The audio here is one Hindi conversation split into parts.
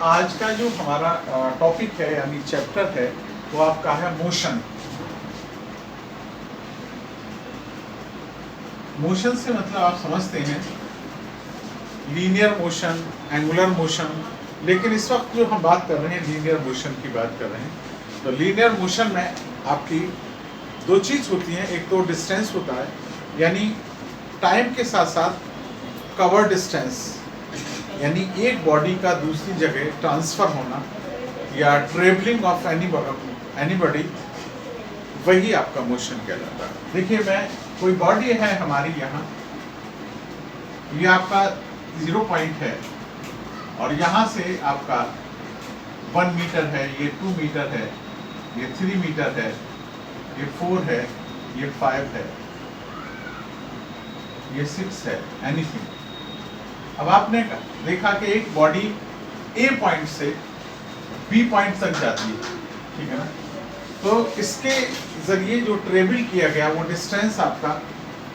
आज का जो हमारा टॉपिक है यानी चैप्टर है वो आपका है मोशन। मोशन से मतलब आप समझते हैं लीनियर मोशन, एंगुलर मोशन, लेकिन इस वक्त जो हम बात कर रहे हैं लीनियर मोशन की बात कर रहे हैं। तो लीनियर मोशन में आपकी दो चीज़ होती हैं, एक तो डिस्टेंस होता है यानी टाइम के साथ साथ कवर डिस्टेंस, यानी एक बॉडी का दूसरी जगह ट्रांसफ़र होना या ट्रेवलिंग ऑफ एनीबॉडी, वही आपका मोशन कहलाता है। देखिए मैं कोई बॉडी है हमारी यहाँ, ये आपका 0 पॉइंट है और यहाँ से आपका 1 मीटर है, ये 2 मीटर है, ये 3 मीटर है, ये 4 है, ये 5 है, ये 6 है, एनीथिंग। अब आपने देखा कि एक बॉडी ए पॉइंट से बी पॉइंट तक जाती है, ठीक है ना। तो इसके जरिए जो ट्रेवल किया गया वो डिस्टेंस आपका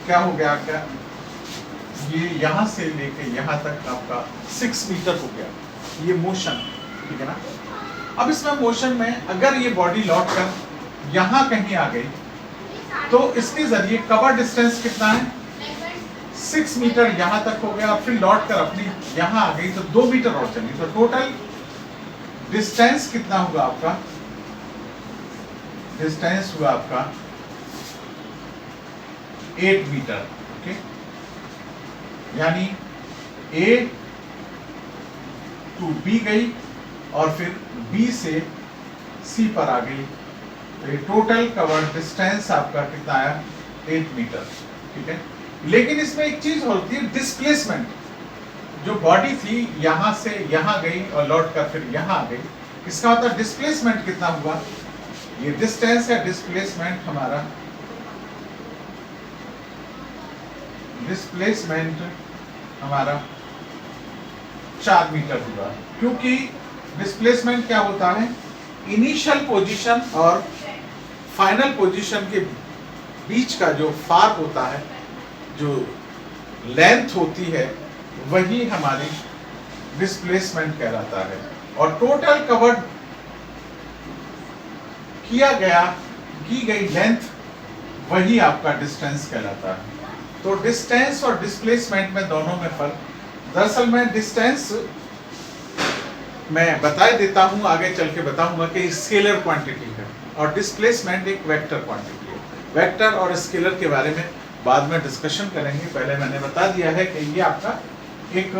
क्या हो गया, क्या ये यहाँ से लेके यहाँ तक आपका 6 मीटर हो गया, ये मोशन, ठीक है ना। अब इसमें मोशन में अगर ये बॉडी लौट कर यहाँ कहीं आ गई तो इसके जरिए कवर डिस्टेंस कितना है, 6 मीटर यहाँ तक हो गया और फिर लौट कर अपनी यहाँ आ गई तो 2 मीटर और चली, तो टोटल डिस्टेंस कितना होगा आपका, डिस्टेंस हुआ आपका 8 मीटर, ओके। यानी A टू B गई और फिर B से C पर आ गई, तो ये टोटल कवर डिस्टेंस आपका कितना आया, 8 मीटर, ठीक है। लेकिन इसमें एक चीज होती है डिस्प्लेसमेंट, जो बॉडी थी यहाँ से यहाँ गई और लौट कर फिर यहाँ आ गई, इसका मतलब डिस्प्लेसमेंट कितना हुआ, ये डिस्टेंस है, डिस्प्लेसमेंट हमारा, डिस्प्लेसमेंट हमारा 4 मीटर हुआ। क्योंकि डिस्प्लेसमेंट क्या होता है, इनिशियल पोजीशन और फाइनल पोजीशन के बीच का जो फार होता है, जो लेंथ होती है, वही हमारी डिस्प्लेसमेंट कहलाता है। और टोटल कवर्ड किया गया की गई लेंथ वही आपका डिस्टेंस कहलाता है। तो डिस्टेंस और डिस्प्लेसमेंट में दोनों में फर्क, दरअसल मैं डिस्टेंस मैं बता देता हूं, आगे चल के बताऊंगा कि स्केलर क्वांटिटी है और डिस्प्लेसमेंट एक वेक्टर क्वांटिटी है। वेक्टर और स्केलर के बारे में बाद में डिस्कशन करेंगे, पहले मैंने बता दिया है कि ये आपका एक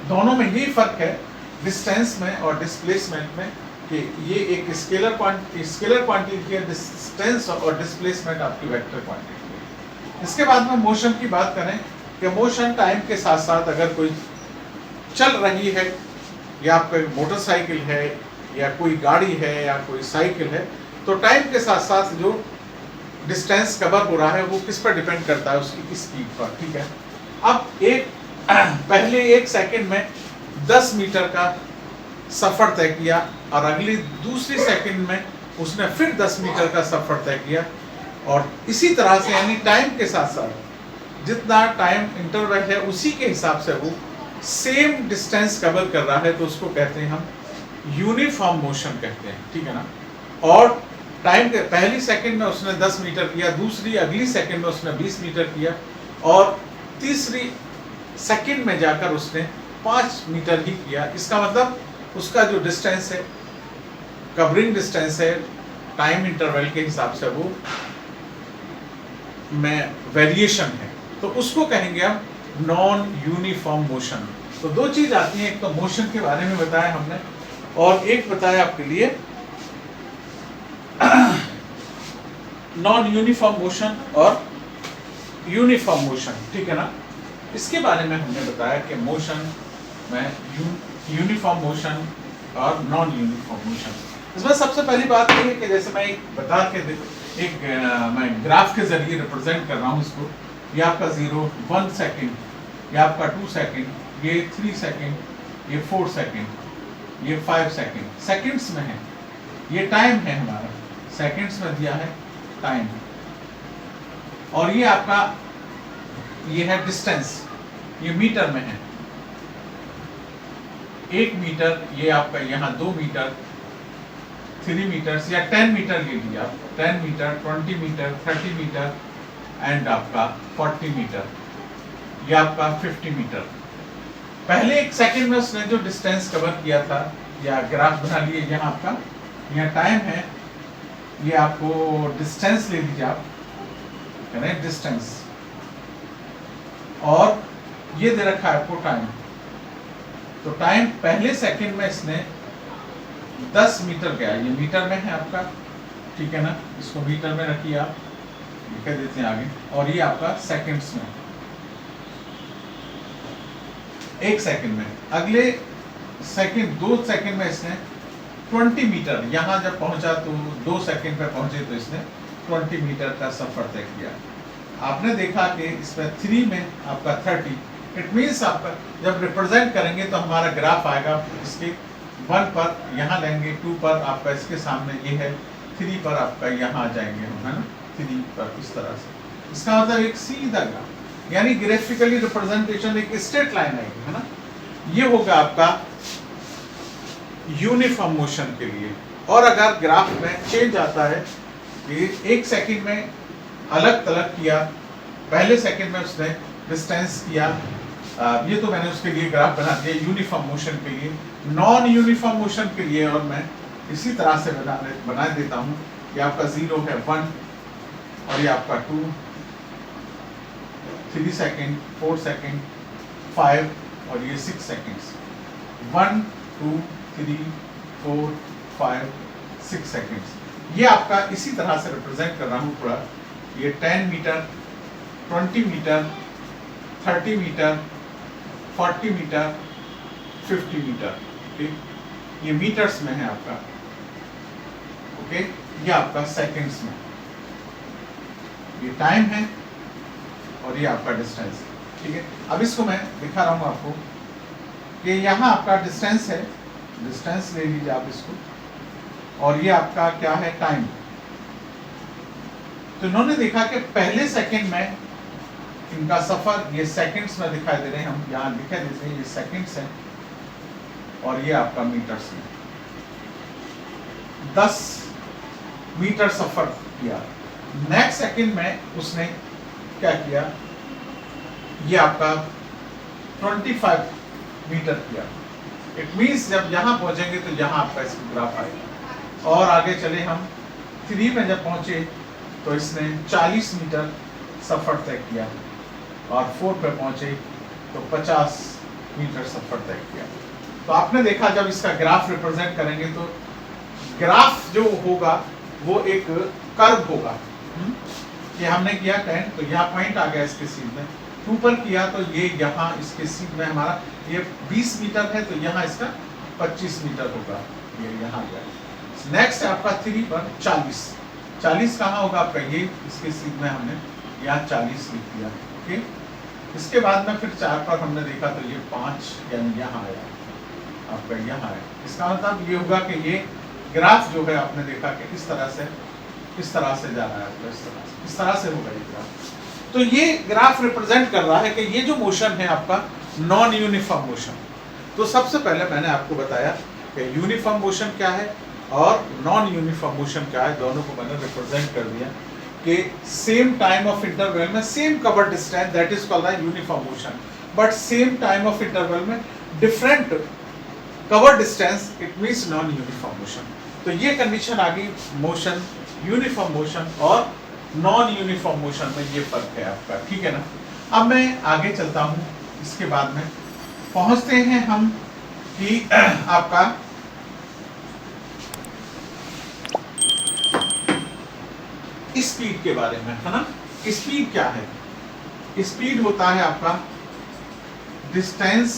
दोनों में यही फर्क है डिस्टेंस में और डिस्प्लेसमेंट में, कि ये एक स्केलर क्वांटिटी है डिस्टेंस और डिस्प्लेसमेंट आपकी वेक्टर क्वांटिटी है। इसके बाद में मोशन की बात करें कि मोशन टाइम के साथ साथ अगर कोई चल रही है, या आपका मोटरसाइकिल है या कोई गाड़ी है या कोई साइकिल है, तो टाइम के साथ साथ जो डिस्टेंस कवर हो रहा है वो किस पर डिपेंड करता है, उसकी स्पीड पर, ठीक है। अब पहले 1 सेकंड में 10 मीटर का सफर तय किया और अगली दूसरी सेकंड में उसने फिर 10 मीटर का सफर तय किया, और इसी तरह से यानी टाइम के साथ साथ जितना टाइम इंटरवल है उसी के हिसाब से वो सेम डिस्टेंस कवर कर रहा है, तो उसको कहते हैं हम यूनिफॉर्म मोशन कहते हैं, ठीक है ना। और टाइम के पहली सेकंड में उसने 10 मीटर किया, दूसरी अगली सेकंड में उसने 20 मीटर किया और तीसरी सेकंड में जाकर उसने 5 मीटर ही किया। इसका मतलब उसका जो डिस्टेंस है, कवरिंग डिस्टेंस है, टाइम इंटरवल के हिसाब से वो में वेरिएशन है, तो उसको कहेंगे हम नॉन यूनिफॉर्म मोशन। तो दो चीज आती हैं, एक तो मोशन के बारे में बताया हमने और एक बताया आपके लिए नॉन यूनिफॉर्म मोशन और यूनिफॉर्म मोशन, ठीक है ना। इसके बारे में हमने बताया कि मोशन में यूनिफॉर्म मोशन और नॉन यूनिफॉर्म मोशन। इसमें सबसे पहली बात ये है कि जैसे मैं मैं ग्राफ के जरिए रिप्रेजेंट कर रहा हूँ इसको, ये आपका 1 सेकेंड, ये आपका 2 सेकेंड, ये 3 सेकेंड, ये 4 सेकेंड, ये 5 सेकेंड, सेकेंड्स में है, ये टाइम है हमारा, सेकेंड्स में दिया है टाइम, और ये आपका ये है डिस्टेंस, ये मीटर में है। 1 मीटर, ये आपका यहाँ 2 मीटर, 3 मीटर्स या 10 मीटर ले लीजिए आप, 10 मीटर, 20 मीटर, 30 मीटर एंड आपका 40 मीटर, ये आपका 50 मीटर। पहले 1 सेकंड में उसने जो डिस्टेंस कवर किया था, या ग्राफ बना लिए, यहाँ आपका यहाँ टाइम है, ये आपको डिस्टेंस ले लीजिए आप, करेक्ट डिस्टेंस, और ये दे रखा है आपको टाइम। तो टाइम पहले सेकंड में इसने 10 मीटर गया, ये मीटर में है आपका, ठीक है ना, इसको मीटर में रखिए आप, लिख देते हैं आगे, और ये आपका सेकंड्स में, 1 सेकंड में। अगले सेकंड 2 सेकंड में इसने 20 मीटर, यहां जब पहुंचा तो 2 सेकंड पे पहुंचे तो इसने 20 मीटर का सफर तय किया। आपने देखा कि इसमें 3 में आपका 30, इट मीन्स आपका जब रिप्रेजेंट करेंगे तो हमारा ग्राफ आएगा, इसके 1 पर यहाँ लेंगे, 2 पर आपका इसके सामने ये है, 3 पर आपका यहाँ आ जाएंगे हम, है ना, 3 पर, इस तरह से। इसका मतलब एक सीधा ग्राफ, यानी ग्राफिकली रिप्रेजेंटेशन एक स्ट्रेट लाइन आएगी, है ना। ये होगा आपका यूनिफॉर्म मोशन के लिए। और अगर ग्राफ में चेंज आता है कि 1 सेकंड में अलग तलग किया, पहले सेकंड में उसने डिस्टेंस किया, ये तो मैंने उसके लिए ग्राफ बना दिया यूनिफॉर्म मोशन के लिए। नॉन यूनिफॉर्म मोशन के लिए और मैं इसी तरह से बना देता हूँ, ये आपका 0 है, 1, और ये आपका 2, 3 सेकंड, 4 सेकंड, 5, और ये 6 सेकंड्स, 1, 2, 3, 4, 5, 6 सेकंड्स। ये आपका इसी तरह से रिप्रेजेंट कर रहा हूँ पूरा। ये 10 metre, 20 metre, 30 metre, 40 metre, 50 metre, ठीक, ये मीटर्स में है आपका, ओके। ये आपका सेकंड्स में, ये टाइम है और ये आपका डिस्टेंस है, ठीक है। अब इसको मैं दिखा रहा हूँ आपको कि यहाँ आपका डिस्टेंस है, डिस्टेंस ले लीजिए आप इसको, और ये आपका क्या है, टाइम। तो इन्होंने देखा कि पहले सेकंड में इनका सफर, ये सेकंड्स में दिखाई दे रहे हैं, हम यहाँ दिखा देते हैं, ये सेकंड्स हैं, और ये आपका मीटर्स में, 10 मीटर सफर किया। नेक्स्ट सेकंड में उसने क्या किया, ये आपका 25 मीटर किया। इट मीन्स जब यहाँ पहुंचेंगे तो यहाँ आपका इसका ग्राफ आएगा। और आगे चले हम, 3 में जब पहुंचे तो इसने 40 मीटर सफर तय किया, और 4 पे पहुंचे तो 50 मीटर सफर तय किया। तो आपने देखा जब इसका ग्राफ रिप्रेजेंट करेंगे तो ग्राफ जो होगा वो एक कर्व होगा। ये हमने किया 10, तो यहाँ पॉइंट आ गया इसके सीध में, 2 पर किया तो ये यहाँ इसके सीध में हमारा ये 20 मीटर है, तो यहाँ इसका 25 मीटर होगा, ये यहाँ गया। नेक्स्ट है आपका 3 पर 40 कहाँ होगा आपका, ये इसके सीध में हमने यहाँ 40 लिख दिया, ओके। इसके बाद में फिर 4 पर हमने देखा तो ये 5 यानी यहाँ आया आपका, यहाँ आया। इसका मतलब ये होगा कि ये ग्राफ जो है आपने देखा कि इस तरह से जा रहा है आपका, इस तरह से होगा ये ग्राफ। तो ये ग्राफ रिप्रेजेंट कर रहा है कि ये जो मोशन है आपका नॉन यूनिफॉर्म मोशन। तो सबसे पहले मैंने आपको बताया कि यूनिफॉर्म मोशन क्या है और नॉन यूनिफॉर्म मोशन क्या है, दोनों को मैंने रिप्रेजेंट कर दिया कि सेम टाइम ऑफ इंटरवल में same cover distance, that is called the uniform motion, but same time of interval में different cover distance, it means non uniform motion. तो ये कंडीशन आ गई मोशन, यूनिफॉर्म मोशन और नॉन यूनिफॉर्म मोशन में, ये फर्क है आपका, ठीक है ना। अब मैं आगे चलता हूँ, इसके बाद में पहुंचते हैं हम कि आपका स्पीड के बारे में, है ना। स्पीड क्या है, स्पीड होता है आपका distance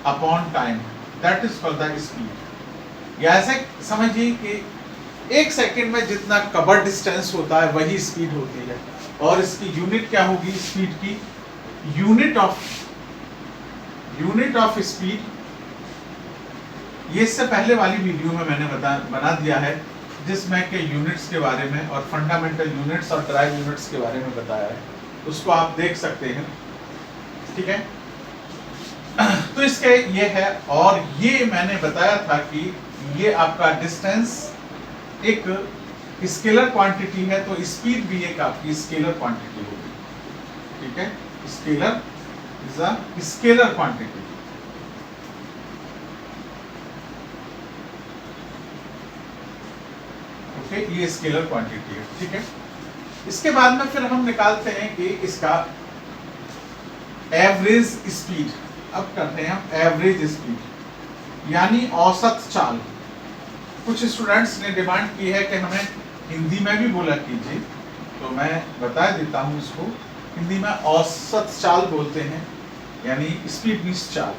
upon time, that is called the speed. या ऐसे समझिए कि 1 सेकंड में जितना कवर डिस्टेंस होता है वही स्पीड होती है, और इसकी यूनिट क्या होगी स्पीड की, यूनिट ऑफ स्पीड। ये इससे पहले वाली वीडियो में मैंने बना दिया है, जिसमें के यूनिट्स के बारे में और फंडामेंटल यूनिट्स और ड्राइव यूनिट्स के बारे में बताया है, उसको आप देख सकते हैं, ठीक है। तो इसके ये है, और ये मैंने बताया था कि ये आपका डिस्टेंस एक स्केलर क्वांटिटी है, तो स्पीड भी एक आपकी स्केलर क्वांटिटी होगी, ठीक है। Scalar is a scalar quantity. Okay, ये स्केलर क्वांटिटी है, ठीक है। इसके बाद में फिर हम निकालते हैं कि इसका एवरेज स्पीड। अब करते हैं हम एवरेज स्पीड यानी औसत चाल। कुछ स्टूडेंट्स ने डिमांड की है कि हमें हिंदी में भी बोला कीजिए, तो मैं बता देता हूं इसको। हिंदी में औसत चाल बोलते हैं, यानी स्पीड मीन्स चाल,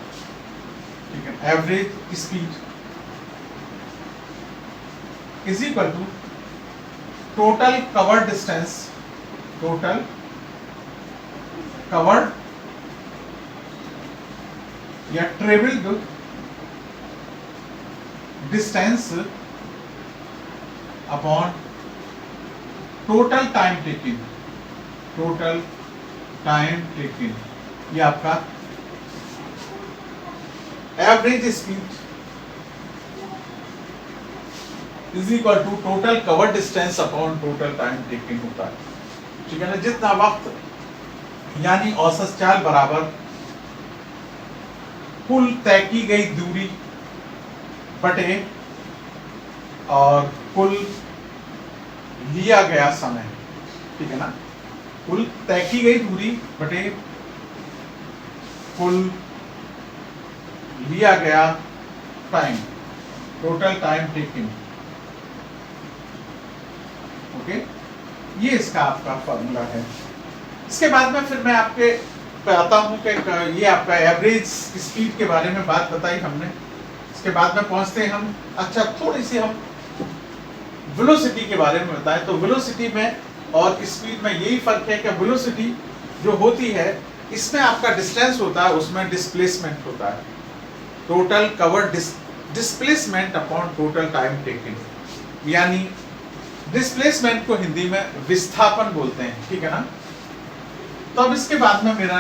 ठीक है। Average speed is equal to total covered distance, total covered या travelled distance upon total time taking, total time taking. ये आपका average speed is equal to total cover distance upon total time taking होता है, ठीक है ना। जितना वक्त यानी औसत चाल बराबर कुल तय की गई दूरी बटे और कुल लिया गया समय, ठीक है ना। कुल तय की गई दूरी बटे कुल लिया गया time, total time taking. Okay, ये इसका आपका फॉर्मूला है। इसके बाद में फिर मैं आपके बताता हूं कि ये आपका एवरेज स्पीड के बारे में बात बताई हमने। इसके बाद में पहुंचते हैं हम, अच्छा थोड़ी सी हम वेलोसिटी के बारे में बताएं। तो वेलोसिटी में और स्पीड में यही फर्क है कि वेलोसिटी जो होती है इसमें आपका डिस्टेंस होता है, उसमें डिस्प्लेसमेंट होता है, total covered displacement upon total time taken, यानी डिस्प्लेसमेंट को हिंदी में विस्थापन बोलते हैं, ठीक है ना। तो अब इसके बाद में मेरा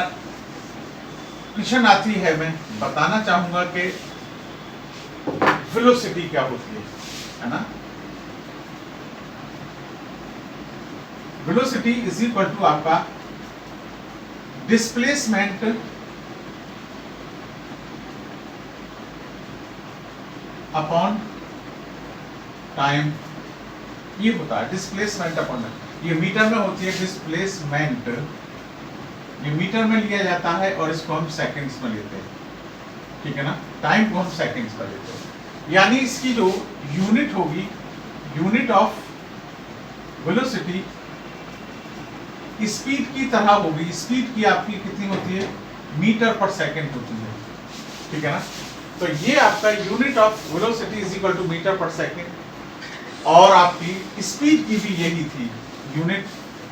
क्वेश्चन आती है, मैं बताना चाहूंगा कि वेलोसिटी क्या होती है ना। वेलोसिटी इज इक्वल टू आपका डिस्प्लेसमेंट अपॉन टाइम, ये होता है डिस्प्लेसमेंट अपॉन, ये मीटर में होती है डिस्प्लेसमेंट, ये मीटर में लिया जाता है और इसको हम सेकंड्स में लेते हैं, ठीक है ना। टाइम को हम सेकंड्स में लेते हैं, यानी इसकी जो यूनिट होगी, यूनिट ऑफ वेलोसिटी स्पीड की तरह होगी। स्पीड की आपकी कितनी होती है, मीटर पर सेकंड होती है, ठीक है ना। तो ये आपका unit of velocity is equal to metre per second, और आपकी स्पीड की भी यही थी, यूनिट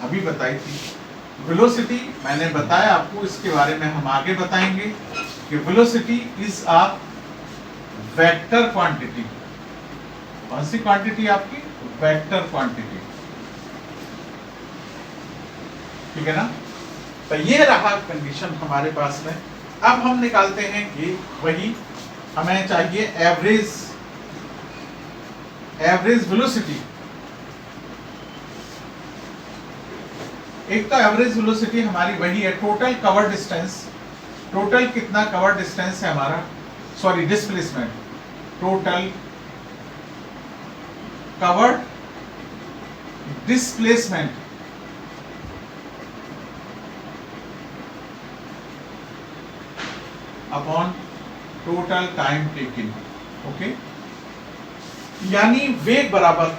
अभी बताई थी। वेलोसिटी मैंने बताया आपको, इसके बारे में हम आगे बताएंगे कि velocity is a vector quantity. कौन सी क्वांटिटी आपकी, वेक्टर क्वांटिटी, ठीक है ना। तो ये रहा कंडीशन हमारे पास में। अब हम निकालते हैं कि वही हमें चाहिए एवरेज वेलोसिटी। एक तो एवरेज वेलोसिटी हमारी वही है टोटल कवर डिस्टेंस, टोटल कितना कवर डिस्टेंस है हमारा, sorry displacement, total covered displacement upon total time taking. Okay, यानी वेग बराबर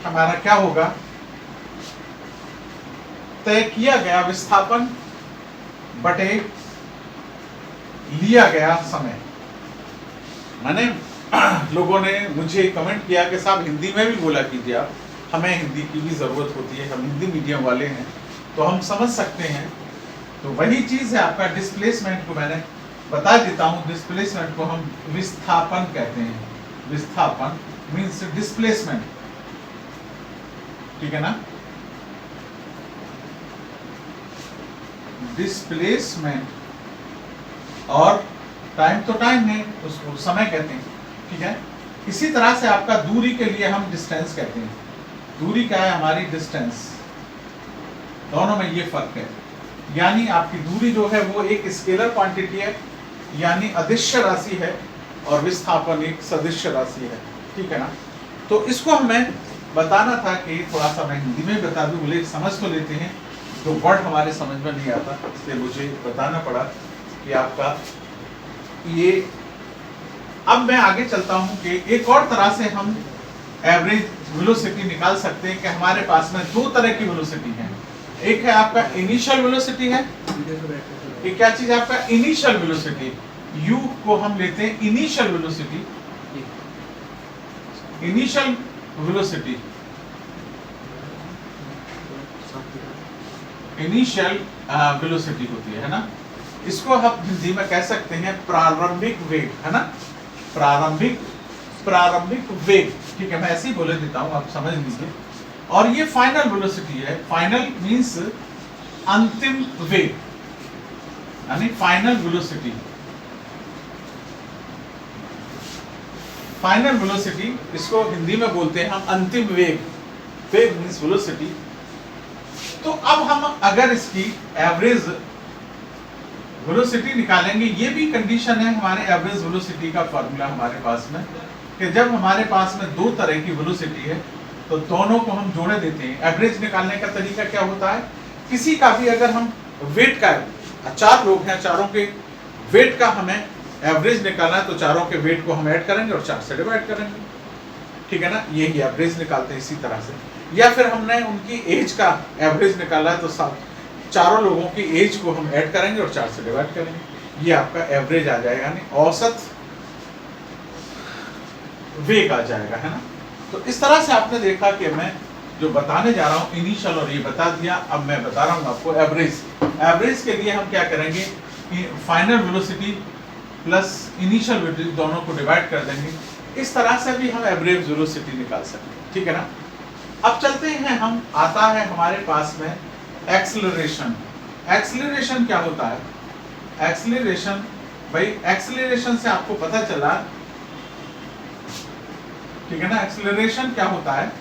हमारा क्या होगा, तय किया गया विस्थापन बटे लिया गया समय। मैंने लोगों ने मुझे कमेंट किया कि साहब हिंदी में भी बोला कीजिए आप, हमें हिंदी की भी जरूरत होती है, हम हिंदी मीडियम वाले हैं तो हम समझ सकते हैं। तो वही चीज है आपका डिस्प्लेसमेंट को मैंने बता देता हूं, डिस्प्लेसमेंट को हम विस्थापन कहते हैं। विस्थापन मीन्स डिस्प्लेसमेंट, ठीक है ना। डिस्प्लेसमेंट और टाइम तो टाइम है, उसको समय कहते हैं, ठीक है। इसी तरह से आपका दूरी के लिए हम डिस्टेंस कहते हैं। दूरी क्या है हमारी? डिस्टेंस। दोनों में ये फर्क है, यानी आपकी दूरी जो है वो एक स्केलर क्वांटिटी है, यानी अदिश्य राशि है, और विस्थापन एक सदिश्य राशि है, ठीक है ना। तो इसको हमें बताना था कि थोड़ा सा मैं हिंदी में बता दूं, बोले समझ तो लेते हैं, तो वर्ड हमारे समझ में नहीं आता, इसलिए मुझे बताना पड़ा कि आपका ये। अब मैं आगे चलता हूं कि एक और तरह से हम एवरेज वेलोसिटी निकाल सकते हैं कि हमारे पास में दो तरह की वेलोसिटी है। एक है आपका इनिशियल वेलोसिटी है, ये क्या चीज है आपका? Initial velocity. u को हम लेते हैं initial velocity. Initial velocity, initial velocity होती है ना। इसको हम हिंदी में कह सकते हैं प्रारंभिक वेग, है ना। प्रारंभिक वेग, ठीक है, मैं ऐसे ही बोले देता हूं, आप समझ लीजिए। और ये फाइनल वेलोसिटी है। फाइनल मींस अंतिम वेग, यानी फाइनल वेलोसिटी। फाइनल वेलोसिटी इसको हिंदी में बोलते हैं हम अंतिम वेग। वेग मींस वेलोसिटी। तो अब हम अगर इसकी एवरेज वेलोसिटी निकालेंगे, ये भी कंडीशन है हमारे एवरेज वेलोसिटी का फॉर्मूला हमारे पास में, कि जब हमारे पास में दो तरह की वेलोसिटी है तो दोनों को हम जोड़े देते हैं। एवरेज निकालने का तरीका क्या होता है? किसी का भी अगर हम वेट का, चार लोग हैं, चारों के वेट का हमें एवरेज निकालना है, तो चारों के वेट को हम ऐड करेंगे और 4 से डिवाइड करेंगे, ठीक है ना। यही एवरेज निकालते हैं इसी तरह से। या फिर हमने उनकी एज का एवरेज निकाला है, तो चारों लोगों की एज को हम ऐड करेंगे और 4 से डिवाइड करेंगे, ये आपका एवरेज आ जाएगा, यानी औसत वेग आ जाएगा, है ना। तो इस तरह से आपने देखा कि मैं जो बताने जा रहा हूँ इनिशियल और ये बता दिया, अब मैं बता रहा हूँ आपको एवरेज। एवरेज के लिए हम क्या करेंगे? Final velocity plus initial velocity दोनों को डिवाइड कर देंगे। इस तरह से भी हम एवरेज वेलोसिटी निकाल सकते हैं, ठीक है ना। अब चलते हैं हम, आता है हमारे पास में एक्सेलरेशन। एक्सेलरेशन क्या होता है? एक्सेलरेशन, भाई एक्सेलरेशन से आपको पता चला, ठीक है ना। एक्सेलरेशन क्या होता है?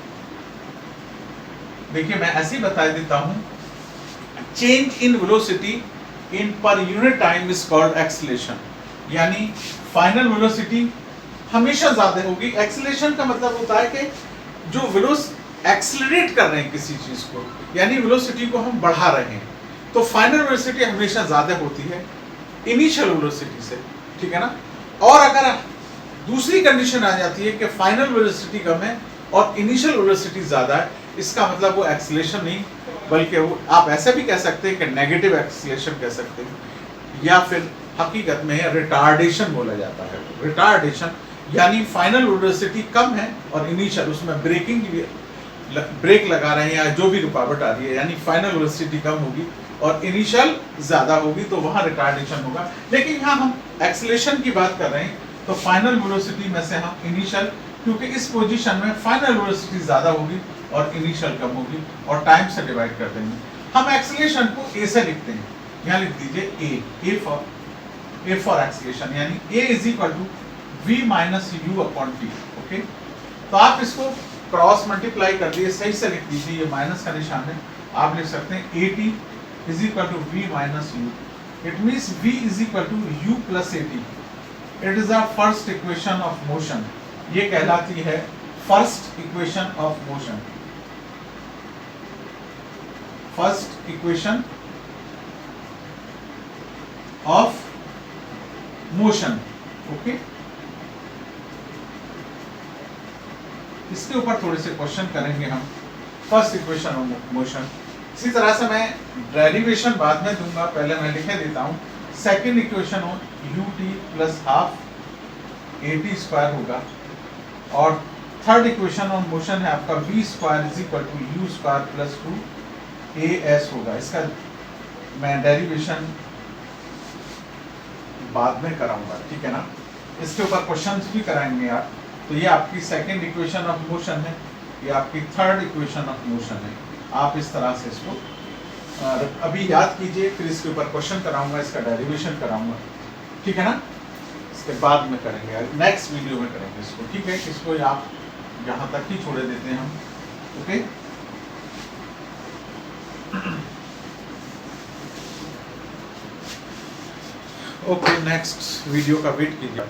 देखिए मैं ऐसे ही बता देता हूं, change in velocity in per unit time is called acceleration. यानी फाइनल वेलोसिटी हमेशा ज्यादा होगी। एक्सेलरेशन का मतलब होता है कि जो एक्सेलरेट कर रहे हैं किसी चीज को, यानी वेलोसिटी को हम बढ़ा रहे हैं, तो फाइनल वेलोसिटी हमेशा ज्यादा होती है इनिशियल वेलोसिटी से, ठीक है ना। और अगर दूसरी कंडीशन आ जाती है कि फाइनल वेलोसिटी कम है और इनिशियल वेलोसिटी ज्यादा है, इसका मतलब वो एक्सेलरेशन नहीं, बल्कि वो आप ऐसे भी कह सकते हैं कि नेगेटिव एक्सेलरेशन कह सकते हैं, या फिर हकीकत में रिटार्डेशन बोला जाता है। रिटार्डेशन यानी फाइनल वेलोसिटी कम है और इनिशियल, उसमें ब्रेकिंग की ब्रेक लगा रहे हैं या जो भी रुकावट आ रही है, यानी फाइनल वेलोसिटी कम होगी और इनिशियल ज्यादा होगी, तो वहां रिटार्डेशन होगा। लेकिन यहाँ हम एक्सेलरेशन की बात कर रहे हैं, तो फाइनल वेलोसिटी में से हम इनिशियल, क्योंकि इस पोजीशन में फाइनल वेलोसिटी ज्यादा होगी और इनिशियल कम होगी, और टाइम से डिवाइड कर देंगे। हम एक्सेलरेशन को ए से लिखते हैं, यहाँ लिख दीजिए ए फॉर एक्सेलरेशन, यानी A is equal to v minus U upon T. Okay, तो आप इसको क्रॉस मल्टीप्लाई कर दिए, सही से लिख दीजिए, ये माइनस का निशान है, आप लिख सकते हैं a t is equal to v minus u. It means v is equal to u plus a t. It is the first equation of motion, ये कहलाती है first equation of motion. First equation of motion, okay. इसके ऊपर थोड़े से क्वेश्चन करेंगे हम, फर्स्ट इक्वेशन ऑफ मोशन। इसी तरह से मैं डेरिवेशन बाद में दूंगा, पहले मैं लिखे देता हूं। Second equation of u t plus half a t square होगा, और थर्ड इक्वेशन ऑफ मोशन है आपका v square is equal to u square plus 2 a s होगा। इसका मैं डेरिवेशन बाद में कराऊंगा, ठीक है ना। इसके ऊपर क्वेश्चंस भी कराएंगे आप। तो ये आपकी सेकेंड इक्वेशन ऑफ मोशन है, ये आपकी थर्ड इक्वेशन ऑफ मोशन है। आप इस तरह से इसको अभी याद कीजिए, फिर इसके ऊपर क्वेश्चन कराऊंगा, इसका डेरिवेशन कराऊंगा, ठीक है ना। इसके बाद में करेंगे, नेक्स्ट वीडियो में करेंगे इसको, ठीक है। इसको आप यहाँ तक ही छोड़े देते हैं हम, ओके। ओके, नेक्स्ट वीडियो का वेट कीजिए।